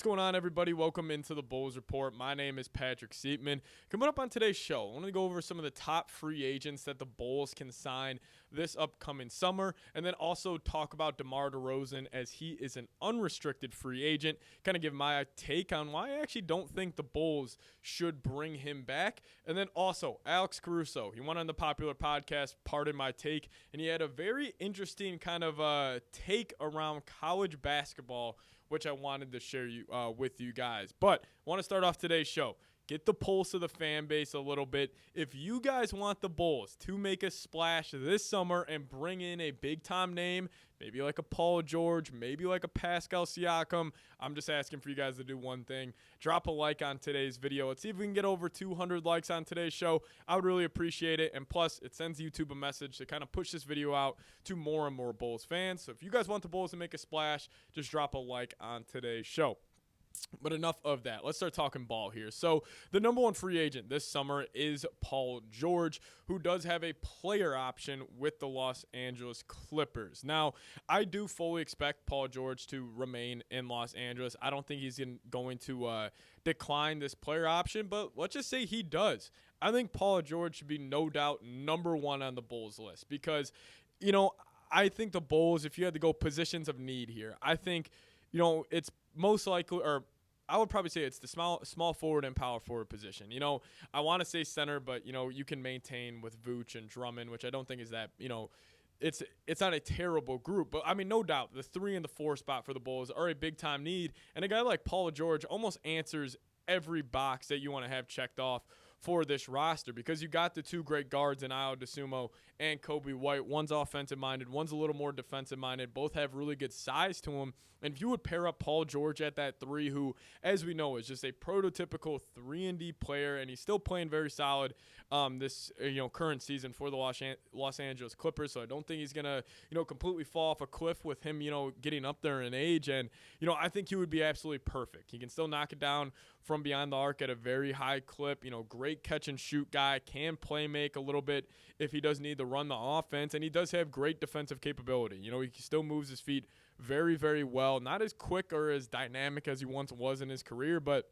What's going on, everybody? Welcome into the Bulls Report. My name is Patrick Siepman. Coming up on today's show, I want to go over some of the top free agents that the Bulls can sign this upcoming summer, and then also talk about DeMar DeRozan as he is an unrestricted free agent. Kind of give my take on why I actually don't think the Bulls should bring him back. And then also, Alex Caruso. He went on the popular podcast, Pardon My Take, and he had a very interesting kind of take around college basketball, which I wanted to share with you guys. But I want to start off today's show. Get the pulse of the fan base a little bit. If you guys want the Bulls to make a splash this summer and bring in a big-time name, maybe like a Paul George, maybe like a Pascal Siakam, I'm just asking for you guys to do one thing. Drop a like on today's video. Let's see if we can get over 200 likes on today's show. I would really appreciate it. And plus, it sends YouTube a message to kind of push this video out to more and more Bulls fans. So if you guys want the Bulls to make a splash, just drop a like on today's show. But enough of that. Let's start talking ball here. So the number one free agent this summer is Paul George, who does have a player option with the Los Angeles Clippers. Now, I do fully expect Paul George to remain in Los Angeles. I don't think he's going to decline this player option, but let's just say he does. I think Paul George should be no doubt number one on the Bulls list because, I think the Bulls, if you had to go positions of need here, I think, it's most likely, or I would probably say it's the small forward and power forward position. I want to say center, but, you can maintain with Vooch and Drummond, which I don't think is that, it's not a terrible group. But, no doubt, the 3 and the 4 spot for the Bulls are a big-time need. And a guy like Paul George almost answers every box that you want to have checked off for this roster because you got the 2 great guards in Ayo Dosunmu and Kobe White. One's offensive-minded, one's a little more defensive-minded. Both have really good size to them. And if you would pair up Paul George at that 3, who, as we know, is just a prototypical 3-and-D player, and he's still playing very solid this current season for the Los Angeles Clippers. So I don't think he's going to, completely fall off a cliff with him, getting up there in age. And, I think he would be absolutely perfect. He can still knock it down from beyond the arc at a very high clip. Great catch-and-shoot guy, can play make a little bit if he does need to run the offense, and he does have great defensive capability. He still moves his feet very, very well. Not as quick or as dynamic as he once was in his career, but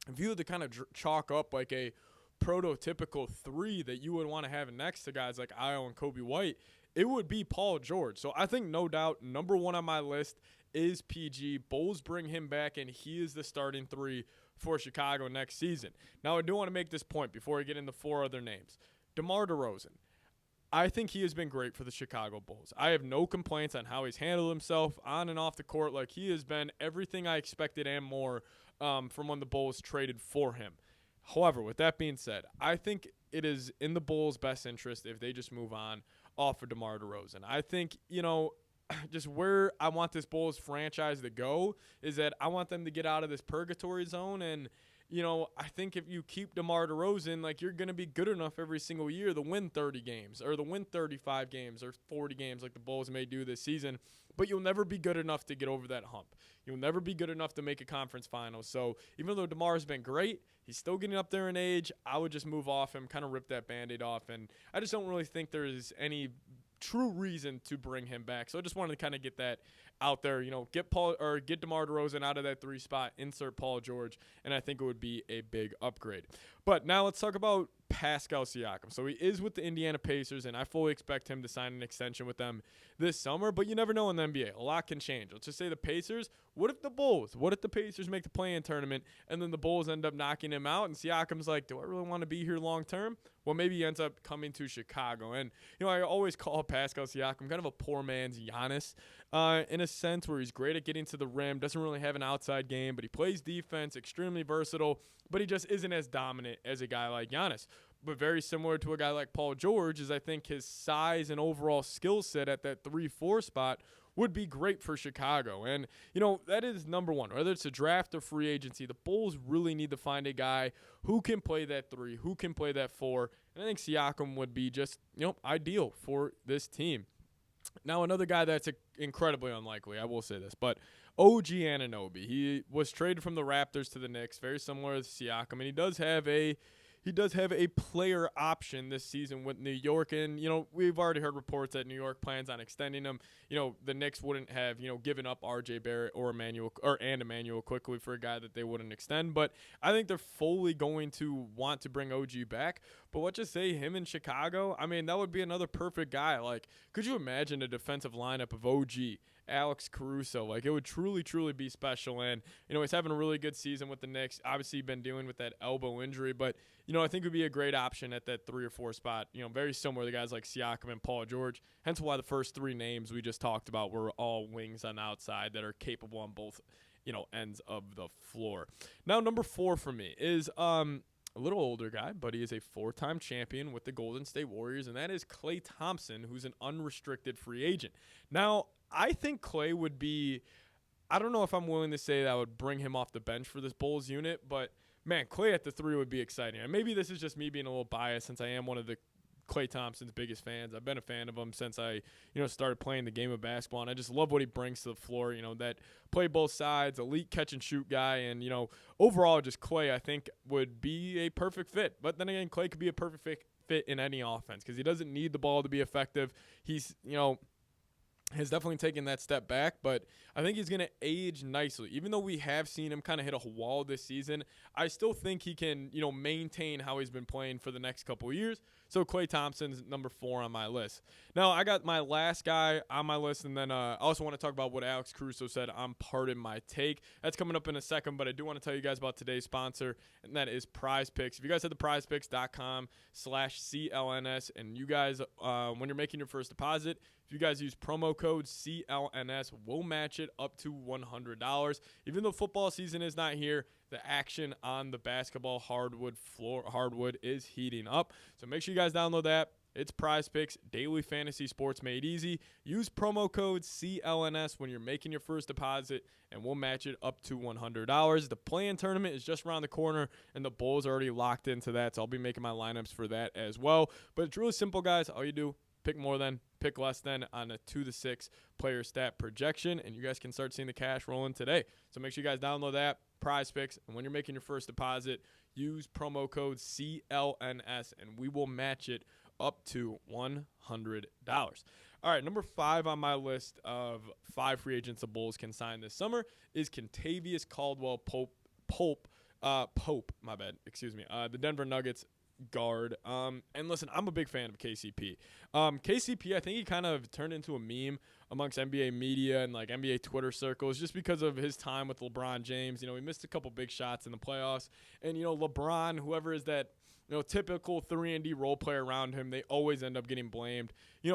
if you had to kind of chalk up like a prototypical 3 that you would want to have next to guys like Ayo and Kobe White, it would be Paul George. So I think no doubt number 1 on my list is PG. Bulls bring him back, and he is the starting 3 for Chicago next season. Now, I do want to make this point before I get into 4 other names. DeMar DeRozan. I think he has been great for the Chicago Bulls. I have no complaints on how he's handled himself on and off the court. Like, he has been everything I expected and more from when the Bulls traded for him. However, with that being said, I think it is in the Bulls' best interest if they just move on off of DeMar DeRozan. I think, just where I want this Bulls franchise to go is that I want them to get out of this purgatory zone. And, I think if you keep DeMar DeRozan, like, you're going to be good enough every single year to win 30 games or to win 35 games or 40 games like the Bulls may do this season. But you'll never be good enough to get over that hump. You'll never be good enough to make a conference final. So even though DeMar has been great, he's still getting up there in age. I would just move off him, kind of rip that Band-Aid off. And I just don't really think there's any true reason to bring him back. So I just wanted to kind of get that out there, get DeMar DeRozan out of that 3 spot, insert Paul George, and I think it would be a big upgrade. But now let's talk about Pascal Siakam. So he is with the Indiana Pacers, and I fully expect him to sign an extension with them this summer, but you never know in the NBA. A lot can change. Let's just say the Pacers. What if the Pacers make the play-in tournament, and then the Bulls end up knocking him out, and Siakam's like, do I really want to be here long term? Well, maybe he ends up coming to Chicago. And, I always call Pascal Siakam kind of a poor man's Giannis in a sense where he's great at getting to the rim, doesn't really have an outside game, but he plays defense, extremely versatile, but he just isn't as dominant as a guy like Giannis. But very similar to a guy like Paul George is I think his size and overall skill set at that 3-4 spot would be great for Chicago. And, that is number 1. Whether it's a draft or free agency, the Bulls really need to find a guy who can play that 3, who can play that 4. And I think Siakam would be just, ideal for this team. Now, another guy that's incredibly unlikely, I will say this, but OG Anunoby. He was traded from the Raptors to the Knicks, very similar to Siakam, and he does have a he does have a player option this season with New York. And, we've already heard reports that New York plans on extending him. The Knicks wouldn't have, given up R.J. Barrett or Emmanuel quickly for a guy that they wouldn't extend. But I think they're fully going to want to bring OG back. But let's just say him in Chicago, I mean, that would be another perfect guy. Like, could you imagine a defensive lineup of OG, Alex Caruso? Like, it would truly, truly be special. And, he's having a really good season with the Knicks. Obviously, been dealing with that elbow injury. But, I think it would be a great option at that 3 or 4 spot. Very similar to guys like Siakam and Paul George. Hence why the first 3 names we just talked about were all wings on the outside that are capable on both, ends of the floor. Now, number 4 for me is a little older guy, but he is a 4-time champion with the Golden State Warriors, and that is Klay Thompson, who's an unrestricted free agent. Now, I think Klay would be – I don't know if I'm willing to say that I would bring him off the bench for this Bulls unit, but, man, Klay at the 3 would be exciting. And maybe this is just me being a little biased since I am one of the Klay Thompson's biggest fans. I've been a fan of him since I, started playing the game of basketball, and I just love what he brings to the floor, that play both sides, elite catch-and-shoot guy, and, overall just Klay I think would be a perfect fit. But then again, Klay could be a perfect fit in any offense because he doesn't need the ball to be effective. He's, has definitely taken that step back, but I think he's going to age nicely. Even though we have seen him kind of hit a wall this season, I still think he can, maintain how he's been playing for the next couple of years. So Klay Thompson's number 4 on my list. Now, I got my last guy on my list, and then I also want to talk about what Alex Caruso said on Pardon My Take. That's coming up in a second, but I do want to tell you guys about today's sponsor, and that is Prize Picks. If you guys head to prizepicks.com/CLNS, and you guys, when you're making your first deposit, if you guys use promo code CLNS, we'll match it up to $100. Even though football season is not here, the action on the basketball hardwood is heating up. So make sure you guys download that. It's Prize Picks, daily fantasy sports made easy. Use promo code CLNS when you're making your first deposit, and we'll match it up to $100. The play-in tournament is just around the corner, and the Bulls are already locked into that, so I'll be making my lineups for that as well. But it's really simple, guys. All you do, pick more than, pick less than on a 2-6 player stat projection, and you guys can start seeing the cash rolling today. So make sure you guys download that, Prize Picks, and when you're making your first deposit, use promo code CLNS, and we will match it up to $100. All right, number 5 on my list of 5 free agents the Bulls can sign this summer is Kentavious Caldwell-Pope, the Denver Nuggets guard. And listen, I'm a big fan of KCP. KCP, I think he kind of turned into a meme amongst NBA media and like NBA Twitter circles just because of his time with LeBron James. He missed a couple big shots in the playoffs. And, LeBron, whoever is that, typical 3-and-D role player around him, they always end up getting blamed,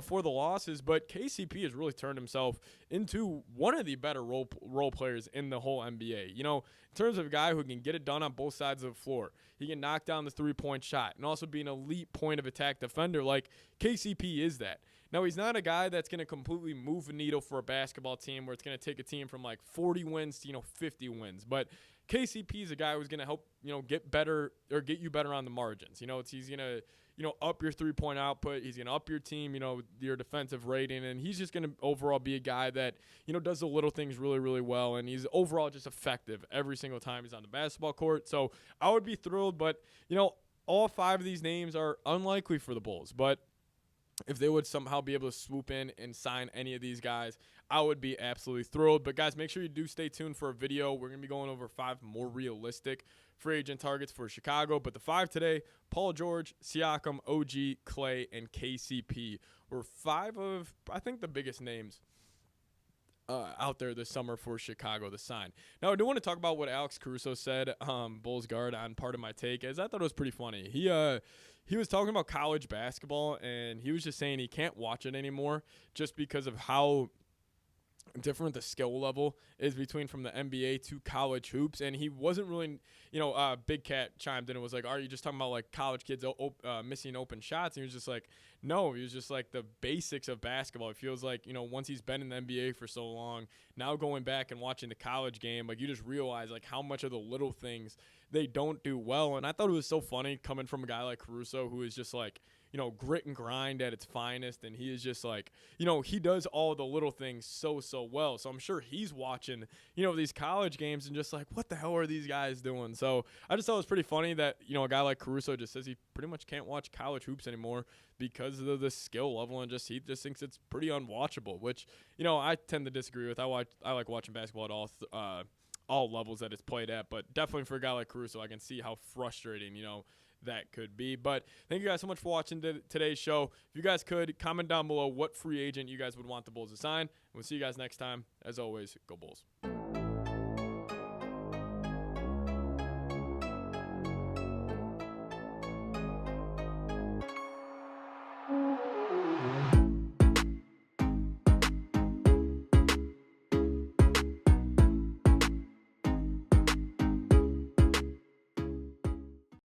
for the losses. But KCP has really turned himself into one of the better role players in the whole NBA. In terms of a guy who can get it done on both sides of the floor. He can knock down the 3-point shot and also be an elite point of attack defender. Like KCP is that. Now, he's not a guy that's going to completely move a needle for a basketball team where it's going to take a team from like 40 wins to, 50 wins. But KCP is a guy who's going to help, get better or get you better on the margins. He's going to, up your 3-point output. He's going to up your team, your defensive rating. And he's just going to overall be a guy that, does the little things really, really well. And he's overall just effective every single time he's on the basketball court. So I would be thrilled. But, all 5 of these names are unlikely for the Bulls. But if they would somehow be able to swoop in and sign any of these guys, I would be absolutely thrilled. But, guys, make sure you do stay tuned for a video. We're going to be going over 5 more realistic free agent targets for Chicago. But the 5 today, Paul George, Siakam, OG, Klay, and KCP were 5 of, I think, the biggest names out there this summer for Chicago to sign. Now, I do want to talk about what Alex Caruso said, Bulls guard, on Pardon My Take, as I thought it was pretty funny. He was talking about college basketball, and he was just saying he can't watch it anymore just because of how different the skill level is between from the NBA to college hoops. And he wasn't really, Big Cat chimed in and was like, are you just talking about like college kids missing open shots? And he was just like, no, he was just like the basics of basketball. It feels like, once he's been in the NBA for so long, now going back and watching the college game, like you just realize like how much of the little things they don't do well. And I thought it was so funny coming from a guy like Caruso, who is just like, grit and grind at its finest. And he is just like, he does all the little things so well. So I'm sure he's watching, these college games and just like, what the hell are these guys doing? So I just thought it was pretty funny that, a guy like Caruso just says he pretty much can't watch college hoops anymore because of the skill level, and he just thinks it's pretty unwatchable, which, I tend to disagree with. I like watching basketball at all levels that it's played at, but definitely for a guy like Caruso, I can see how frustrating, that could be. But thank you guys so much for watching today's show. If you guys could comment down below what free agent you guys would want the Bulls to sign. We'll see you guys next time. As always, go Bulls.